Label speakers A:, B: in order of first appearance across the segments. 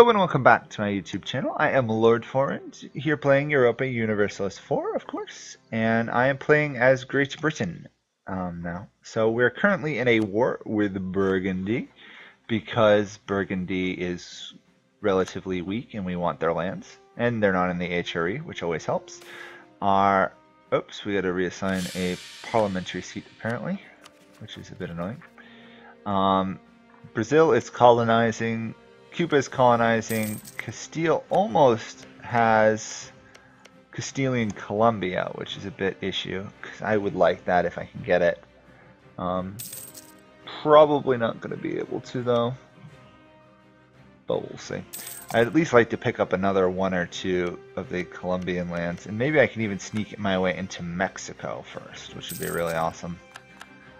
A: Hello and welcome back to my YouTube channel. I am Lord Forwind, here playing Europa Universalis 4, of course, and I am playing as Great Britain now. So we're currently in a war with Burgundy, because Burgundy is relatively weak and we want their lands, and they're not in the HRE, which always helps. Oops, we gotta reassign a parliamentary seat apparently, which is a bit annoying. Brazil is colonizing. Cuba is colonizing. Castile almost has Castilian Colombia, which is a bit issue, because I would like that if I can get it. Probably not going to be able to though, but we'll see. I'd at least like to pick up another one or two of the Colombian lands, and maybe I can even sneak my way into Mexico first, which would be really awesome.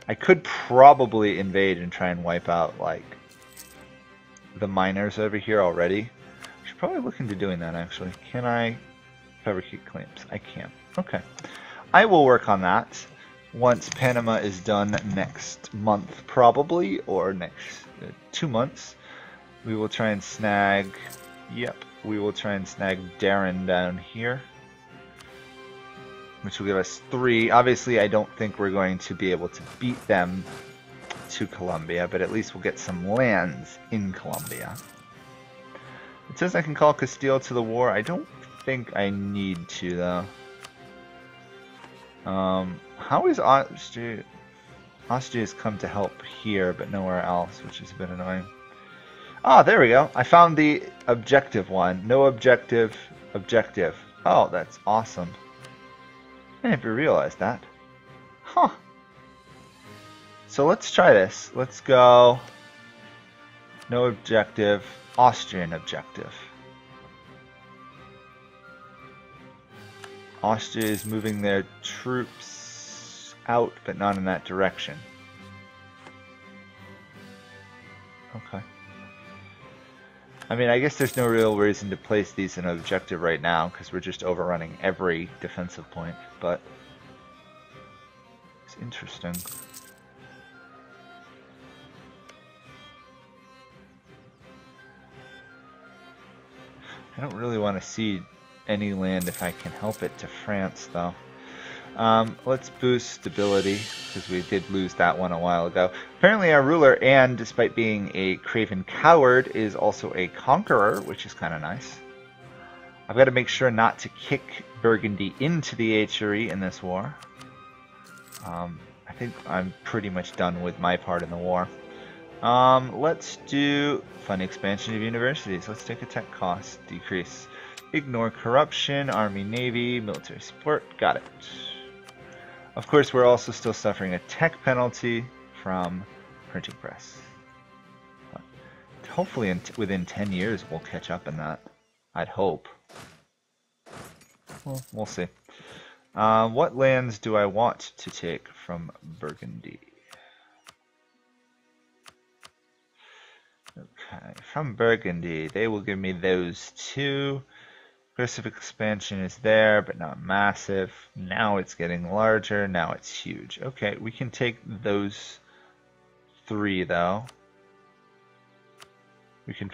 A: I could probably invade and try and wipe out like the miners over here already. I should probably look into doing that actually. Can I fabricate claims? I can. Okay. I will work on that once Panama is done next month probably, or next 2 months. We will try and snag, we will try and snag Darren down here, which will give us 3. Obviously I don't think we're going to be able to beat them to Colombia, but at least we'll get some lands in Colombia. It says I can call Castile to the war. I don't think I need to though. How is Austria? Austria has come to help here, but nowhere else, which is a bit annoying. Ah, there we go. I found the objective one. No objective, objective. Oh, that's awesome. I didn't even realize that. Huh. So let's try this. Let's go no objective, Austrian objective. Austria is moving their troops out, but not in that direction. Okay. I mean, I guess there's no real reason to place these in an objective right now, because we're just overrunning every defensive point, but it's interesting. I don't really want to cede any land if I can help it to France, though. Let's boost stability, because we did lose that one a while ago. Apparently our ruler, and despite being a craven coward, is also a conqueror, which is kind of nice. I've got to make sure not to kick Burgundy into the HRE in this war. I think I'm pretty much done with my part in the war. Let's do fund expansion of universities. Let's take a tech cost decrease. Ignore corruption, army, navy, military support. Got it. Of course, we're also still suffering a tech penalty from printing press. But hopefully within 10 years we'll catch up in that. I'd hope. Well, we'll see. What lands do I want to take from Burgundy? Okay, from Burgundy, they will give me those 2. Aggressive expansion is there, but not massive. Now it's getting larger, now it's huge. Okay, we can take those 3 though. We can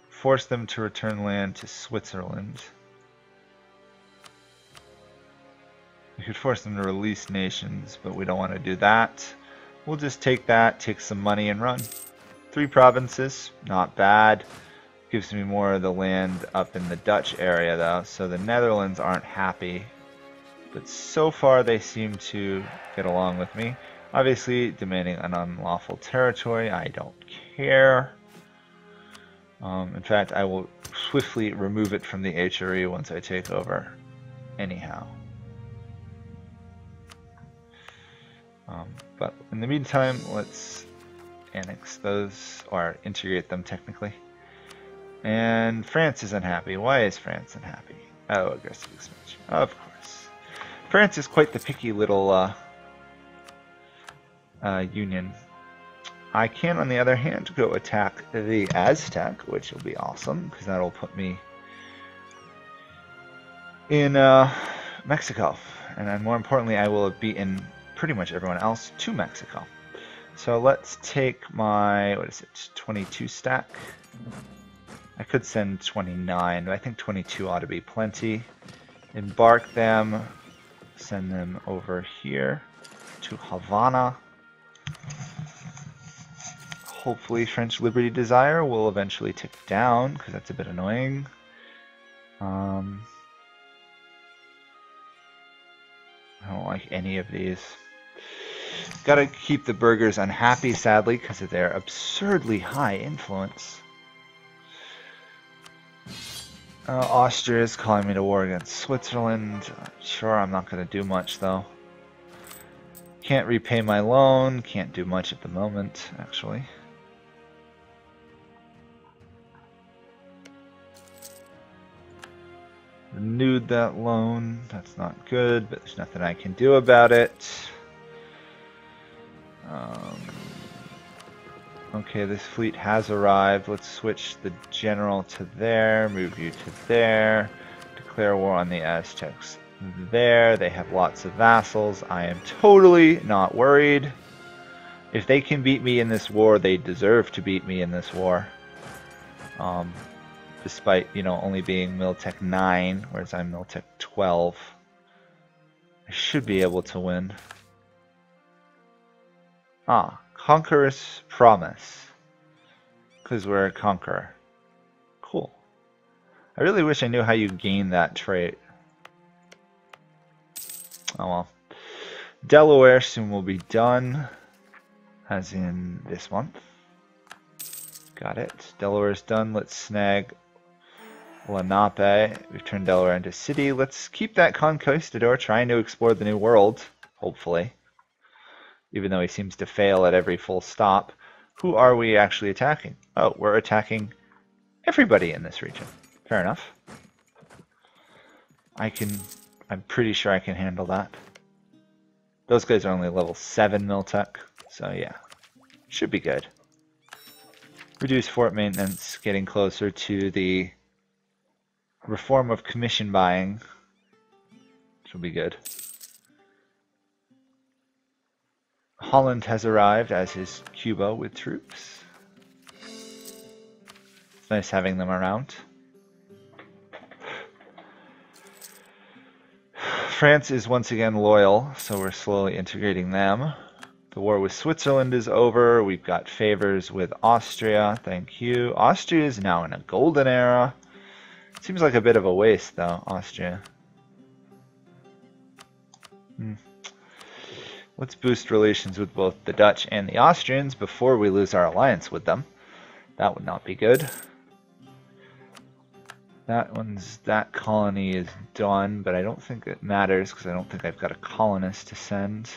A: force them to return land to Switzerland. We could force them to release nations, but we don't want to do that. We'll just take that, take some money and run. 3 provinces, not bad. Gives me more of the land up in the Dutch area though, so the Netherlands aren't happy. But so far they seem to get along with me. Obviously demanding an unlawful territory, I don't care. In fact, I will swiftly remove it from the HRE once I take over. Anyhow. But in the meantime, let's annex those, or integrate them technically. And France is unhappy. Why is France unhappy? Oh, aggressive expansion. Of course. France is quite the picky little union. I can, on the other hand, go attack the Aztec, which will be awesome, because that'll put me in Mexico. And then more importantly, I will have beaten pretty much everyone else to Mexico. So let's take my, what is it, 22 stack. I could send 29, but I think 22 ought to be plenty. Embark them, send them over here to Havana. Hopefully French Liberty Desire will eventually tick down, because that's a bit annoying. I don't like any of these. Gotta keep the burghers unhappy, sadly, because of their absurdly high influence. Austria is calling me to war against Switzerland. Sure, I'm not going to do much, though. Can't repay my loan. Can't do much at the moment, actually. Renewed that loan. That's not good, but there's nothing I can do about it. Okay, this fleet has arrived. Let's switch the general to there, move you to there, declare war on the Aztecs there. They have lots of vassals. I am totally not worried. If they can beat me in this war, they deserve to beat me in this war. Despite, you know, only being Miltech 9, whereas I'm Miltech 12. I should be able to win. Conqueror's Promise. Because we're a conqueror. Cool. I really wish I knew how you gain that trait. Oh well. Delaware soon will be done. As in this month. Got it. Delaware's done. Let's snag Lenape. We've turned Delaware into a city. Let's keep that conquistador trying to explore the new world. Hopefully. Even though he seems to fail at every full stop. Who are we actually attacking? Oh, we're attacking everybody in this region. Fair enough. I'm pretty sure I can handle that. Those guys are only level 7 Miltech, so yeah. Should be good. Reduce fort maintenance, getting closer to the reform of commission buying. Should be good. Holland has arrived, as is Cuba with troops. It's nice having them around. France is once again loyal, so we're slowly integrating them. The war with Switzerland is over. We've got favors with Austria. Thank you. Austria is now in a golden era. Seems like a bit of a waste, though, Austria. Let's boost relations with both the Dutch and the Austrians before we lose our alliance with them. That would not be good. That colony is done, but I don't think it matters because I don't think I've got a colonist to send.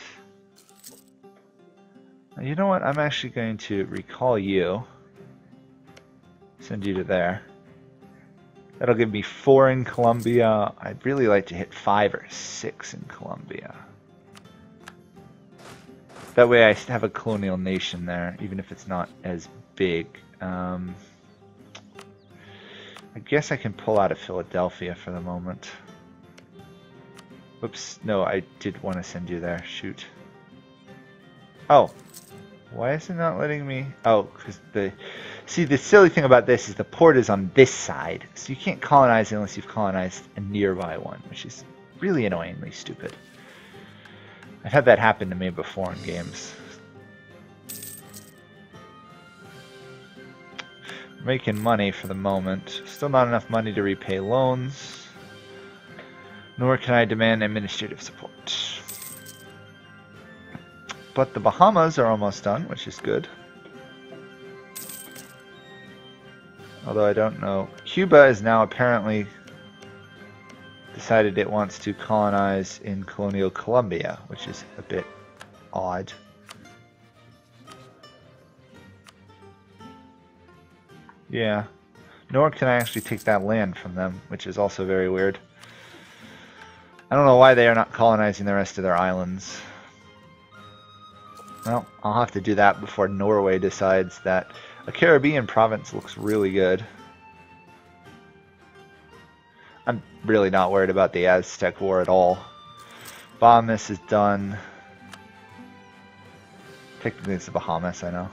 A: You know what? I'm actually going to recall you. Send you to there. That'll give me 4 in Colombia. I'd really like to hit 5 or 6 in Colombia. That way I have a colonial nation there, even if it's not as big. I guess I can pull out of Philadelphia for the moment. Oops, no, I did want to send you there. Shoot. Oh, why is it not letting me? Oh, because see, the silly thing about this is the port is on this side, so you can't colonize unless you've colonized a nearby one, which is really annoyingly stupid. I've had that happen to me before in games. Making money for the moment. Still not enough money to repay loans. Nor can I demand administrative support. But the Bahamas are almost done, which is good. Although I don't know. Cuba is now apparently decided it wants to colonize in colonial Colombia, which is a bit odd. Yeah. Nor can I actually take that land from them, which is also very weird. I don't know why they are not colonizing the rest of their islands. Well, I'll have to do that before Norway decides that a Caribbean province looks really good. I'm really not worried about the Aztec War at all. Bahamas is done. Technically it's the Bahamas, I know.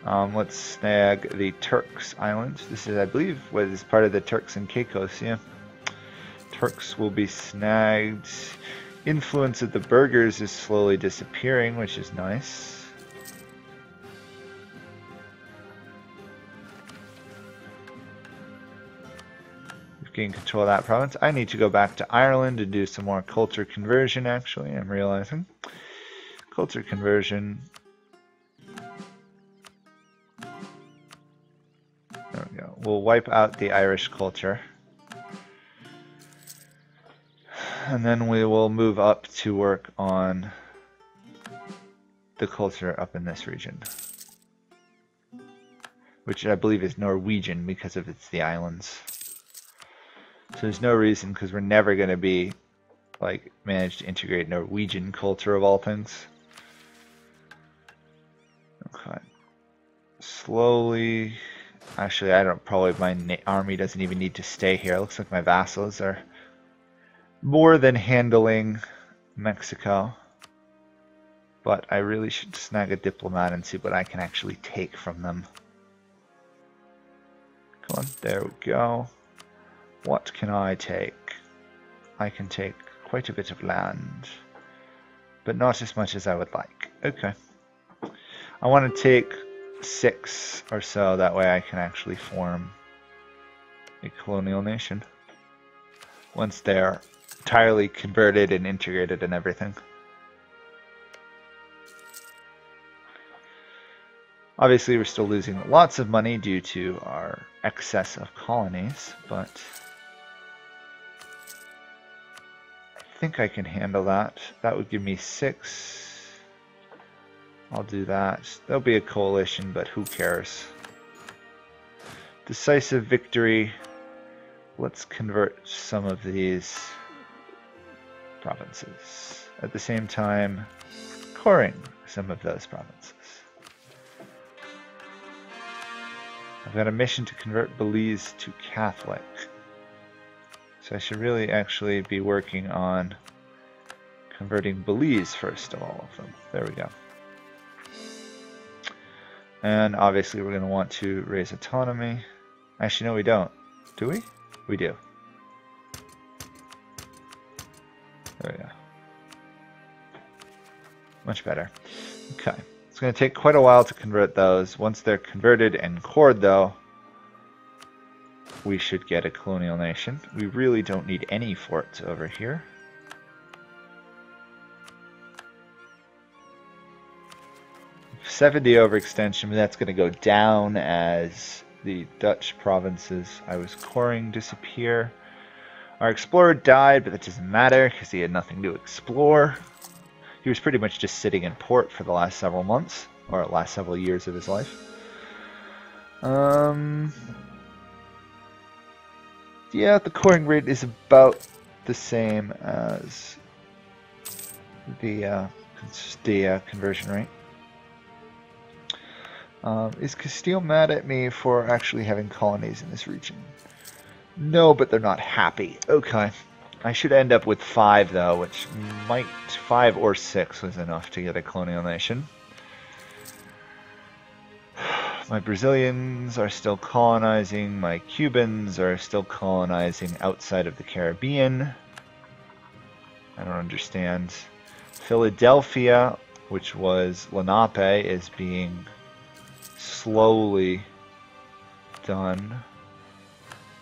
A: Let's snag the Turks Islands. This is, I believe, what is part of the Turks and Caicos, yeah. Turks will be snagged. Influence of the burghers is slowly disappearing, which is nice. We've gained control of that province. I need to go back to Ireland and do some more culture conversion, actually, I'm realizing. Culture conversion. There we go. We'll wipe out the Irish culture. And then we will move up to work on the culture up in this region. Which I believe is Norwegian because of it's the islands. So there's no reason, because we're never going to be, like, manage to integrate Norwegian culture of all things. Okay. Slowly. Actually, I don't probably, my army doesn't even need to stay here. It looks like my vassals are more than handling Mexico. But I really should snag a diplomat and see what I can actually take from them. Come on, there we go. What can I take? I can take quite a bit of land, but not as much as I would like. Okay. I want to take 6 or so, that way I can actually form a colonial nation once they're entirely converted and integrated and everything. Obviously we're still losing lots of money due to our excess of colonies, but I think I can handle that. That would give me 6. I'll do that. There'll be a coalition, but who cares? Decisive victory. Let's convert some of these provinces. At the same time, coring some of those provinces. I've got a mission to convert Belize to Catholic. So I should really actually be working on converting Belize first of all of them. There we go. And obviously we're going to want to raise autonomy. Actually, no, we don't. Do we? We do. There we go. Much better. Okay. It's going to take quite a while to convert those. Once they're converted and cored, though, we should get a colonial nation. We really don't need any forts over here. $70 overextension, but that's going to go down as the Dutch provinces I was coring disappear. Our explorer died, but that doesn't matter because he had nothing to explore. He was pretty much just sitting in port for the last several months, or last several years of his life. Yeah, the coring rate is about the same as the conversion rate. Is Castile mad at me for actually having colonies in this region? No, but they're not happy. Okay. I should end up with 5 though, which might 5 or 6 was enough to get a colonial nation. My Brazilians are still colonizing, my Cubans are still colonizing outside of the Caribbean. I don't understand. Philadelphia, which was Lenape, is being slowly done.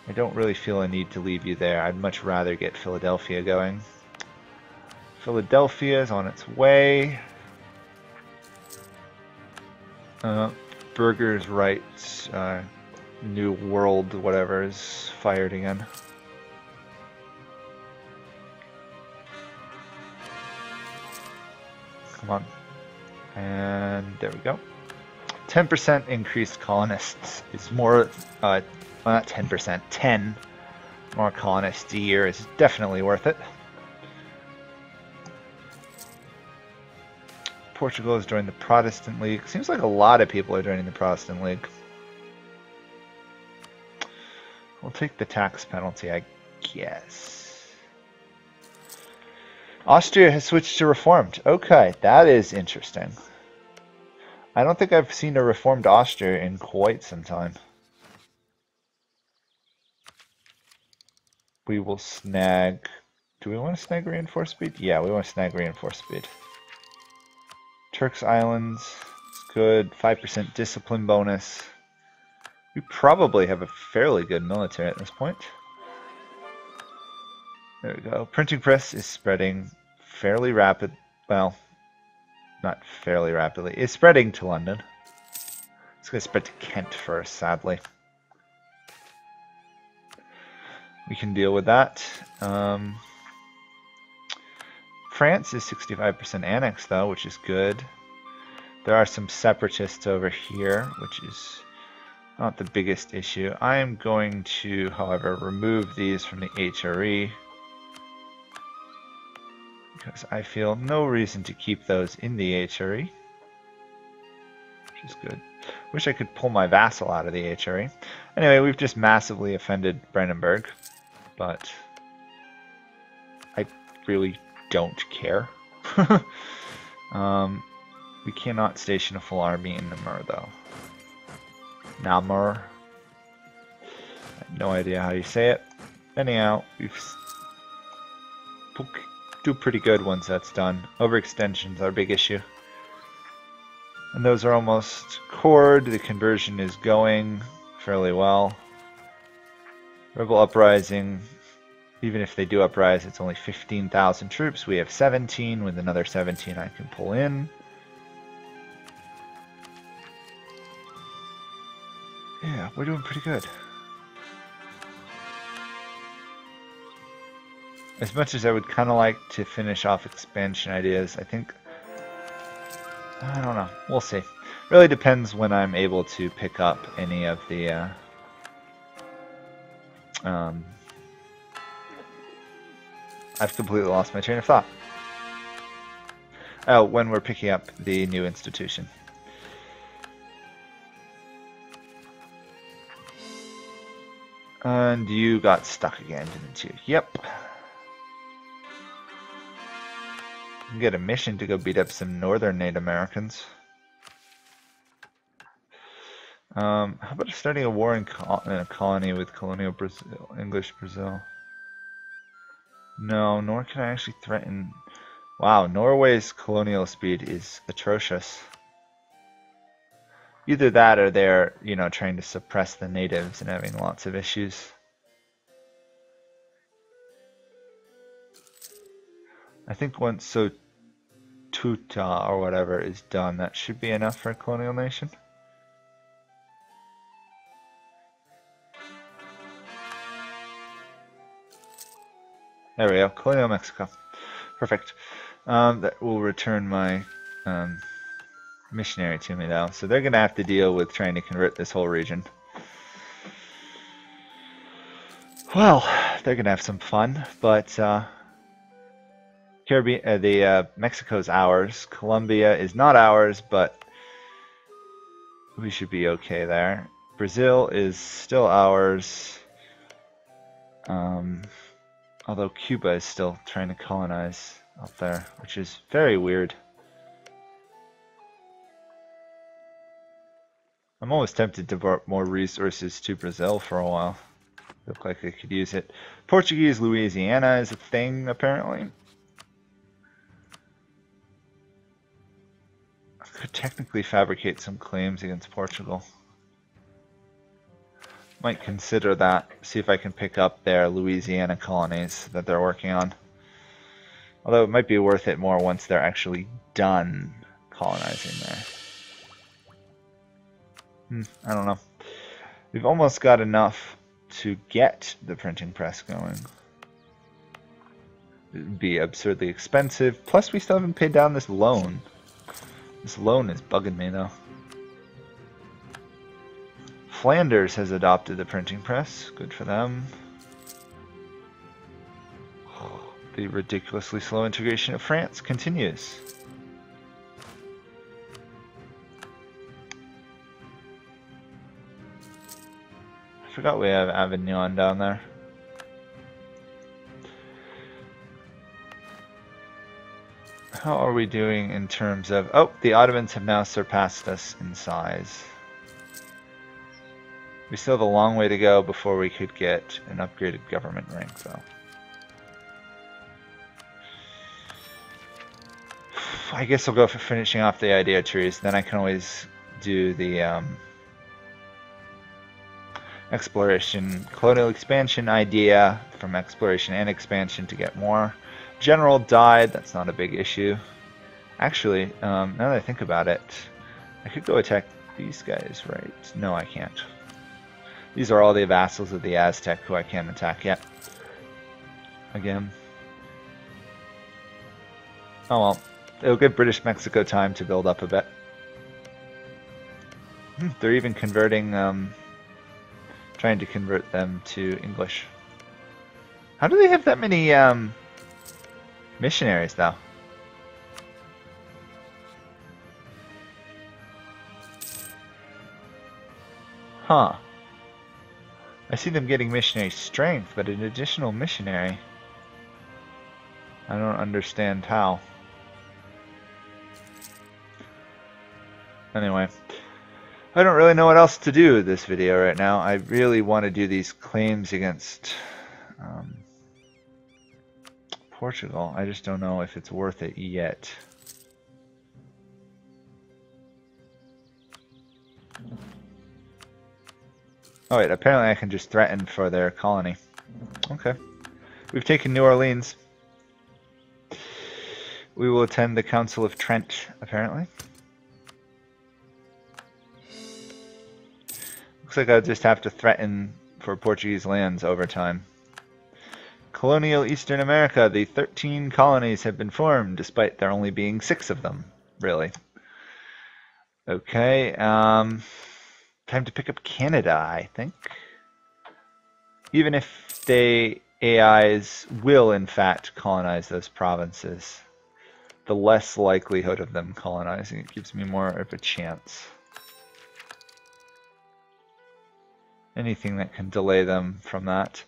A: I don't really feel a need to leave you there. I'd much rather get Philadelphia going. Philadelphia is on its way. Burgers' Rights, New World, whatever, is fired again. Come on. And there we go. 10% increased colonists is more, well, not 10%, 10 more colonists a year is definitely worth it. Portugal has joined the Protestant League. Seems like a lot of people are joining the Protestant League. We'll take the tax penalty, I guess. Austria has switched to Reformed. Okay, that is interesting. I don't think I've seen a reformed Austria in quite some time. We will snag... Do we want to snag reinforced speed? Yeah, we want to snag reinforced speed. Turks Islands is good. 5% discipline bonus. We probably have a fairly good military at this point. There we go. Printing press is spreading fairly rapid. Well, not fairly rapidly. It's spreading to London. It's going to spread to Kent first, sadly. We can deal with that. France is 65% annexed, though, which is good. There are some separatists over here, which is not the biggest issue. I am going to, however, remove these from the HRE because I feel no reason to keep those in the HRE, which is good. Wish I could pull my vassal out of the HRE. Anyway, we've just massively offended Brandenburg, but I really don't care. We cannot station a full army in Namur, though. Namur. I have no idea how you say it. Anyhow, we'll do pretty good once that's done. Overextension's our big issue. And those are almost cored. The conversion is going fairly well. Rebel uprising. Even if they do uprise, it's only 15,000 troops. We have 17. With another 17 I can pull in. Yeah, we're doing pretty good. As much as I would kind of like to finish off expansion ideas, I think... I don't know. We'll see. Really depends when I'm able to pick up any of the... I've completely lost my train of thought. Oh, when we're picking up the new institution. And you got stuck again, didn't you? Yep. You can get a mission to go beat up some northern Native Americans. How about starting a war in a colony with colonial Brazil, English Brazil? No, nor can I actually threaten... Wow, Norway's colonial speed is atrocious. Either that or they're, you know, trying to suppress the natives and having lots of issues. I think once Tuta or whatever is done, that should be enough for a colonial nation. There we go, colonial Mexico. Perfect. That will return my missionary to me though, so they're going to have to deal with trying to convert this whole region. Well, they're going to have some fun, but Caribbean, Mexico's ours. Colombia is not ours, but we should be okay there. Brazil is still ours. Although Cuba is still trying to colonize up there, which is very weird. I'm almost tempted to devote more resources to Brazil for a while. Look like I could use it. Portuguese Louisiana is a thing, apparently. I could technically fabricate some claims against Portugal. Might consider that, see if I can pick up their Louisiana colonies that they're working on. Although it might be worth it more once they're actually done colonizing there. I don't know. We've almost got enough to get the printing press going. It would be absurdly expensive, plus we still haven't paid down this loan. This loan is bugging me though. Flanders has adopted the printing press. Good for them. The ridiculously slow integration of France continues. I forgot we have Avignon down there. How are we doing in terms of... Oh, the Ottomans have now surpassed us in size. We still have a long way to go before we could get an upgraded government rank, though. I guess I'll go for finishing off the idea trees. Then I can always do the exploration, colonial expansion idea from exploration and expansion to get more. General died. That's not a big issue. Actually, now that I think about it, I could go attack these guys, right? No, I can't. These are all the vassals of the Aztec who I can't attack yet. Again. Oh well. It'll give British Mexico time to build up a bit. They're even converting, trying to convert them to English. How do they have that many missionaries, though? Huh. I see them getting missionary strength, but an additional missionary. I don't understand how. Anyway, I don't really know what else to do with this video right now. I really want to do these claims against Portugal. I just don't know if it's worth it yet. Oh wait, apparently I can just threaten for their colony. Okay. We've taken New Orleans. We will attend the Council of Trent, apparently. Looks like I'll just have to threaten for Portuguese lands over time. Colonial Eastern America, the 13 colonies have been formed, despite there only being 6 of them, really. Okay, time to pick up Canada, I think. Even if they AIs will, in fact, colonize those provinces, the less likelihood of them colonizing it gives me more of a chance. Anything that can delay them from that.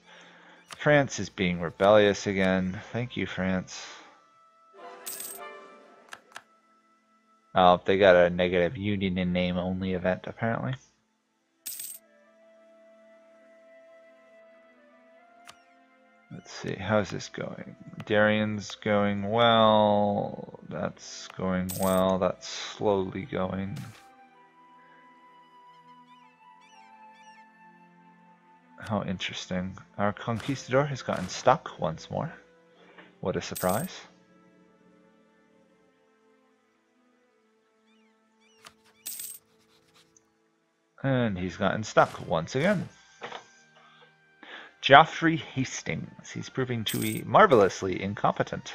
A: France is being rebellious again. Thank you, France. Oh, they got a negative union in name only event, apparently. Let's see, how's this going? Darien's going well. That's going well. That's slowly going. How interesting. Our conquistador has gotten stuck once more. What a surprise. And he's gotten stuck once again. Geoffrey Hastings. He's proving to be marvelously incompetent.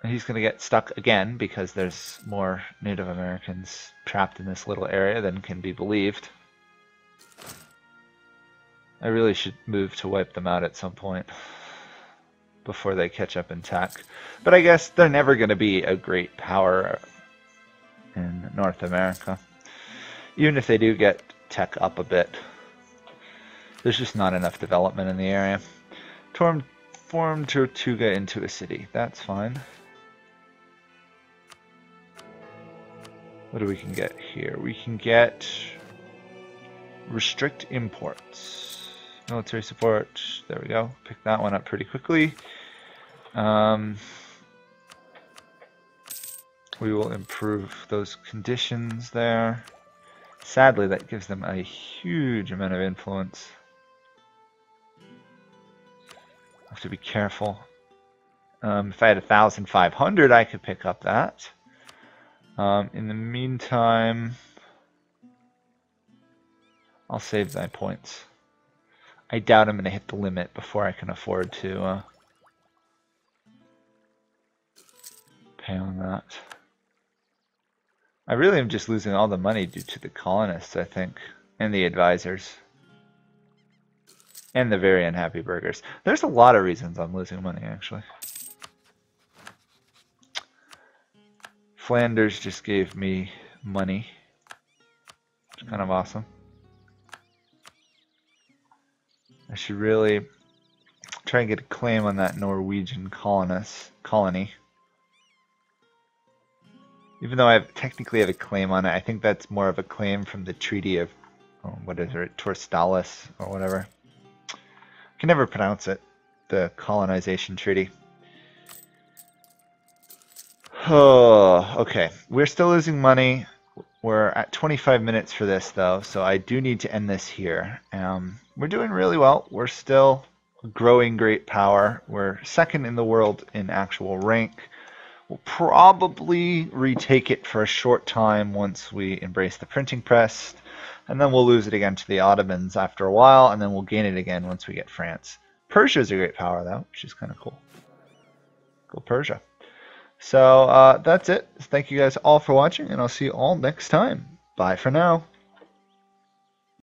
A: And he's going to get stuck again because there's more Native Americans trapped in this little area than can be believed. I really should move to wipe them out at some point before they catch up in tech. But I guess they're never going to be a great power in North America. Even if they do get tech up a bit, there's just not enough development in the area. Form Tortuga into a city. That's fine. What do we can get here? We can get restrict imports. Military support. There we go. Pick that one up pretty quickly. We will improve those conditions there. Sadly, that gives them a huge amount of influence. I have to be careful. If I had 1,500, I could pick up that. In the meantime, I'll save my points. I doubt I'm going to hit the limit before I can afford to pay on that. I really am just losing all the money due to the colonists, I think, and the advisors. And the very unhappy burghers. There's a lot of reasons I'm losing money, actually. Flanders just gave me money. It's kind of awesome. I should really try and get a claim on that Norwegian colony. Even though I technically have a claim on it, I think that's more of a claim from the Treaty of, what is it, Torstalis or whatever. I can never pronounce it. The colonization treaty. Oh, okay. We're still losing money. We're at 25 minutes for this, though, so I do need to end this here. We're doing really well. We're still growing great power. We're second in the world in actual rank. We'll probably retake it for a short time once we embrace the printing press, and then we'll lose it again to the Ottomans after a while, and then we'll gain it again once we get France. Persia is a great power, though, which is kind of cool. Go Persia. So that's it. Thank you guys all for watching, and I'll see you all next time. Bye for now.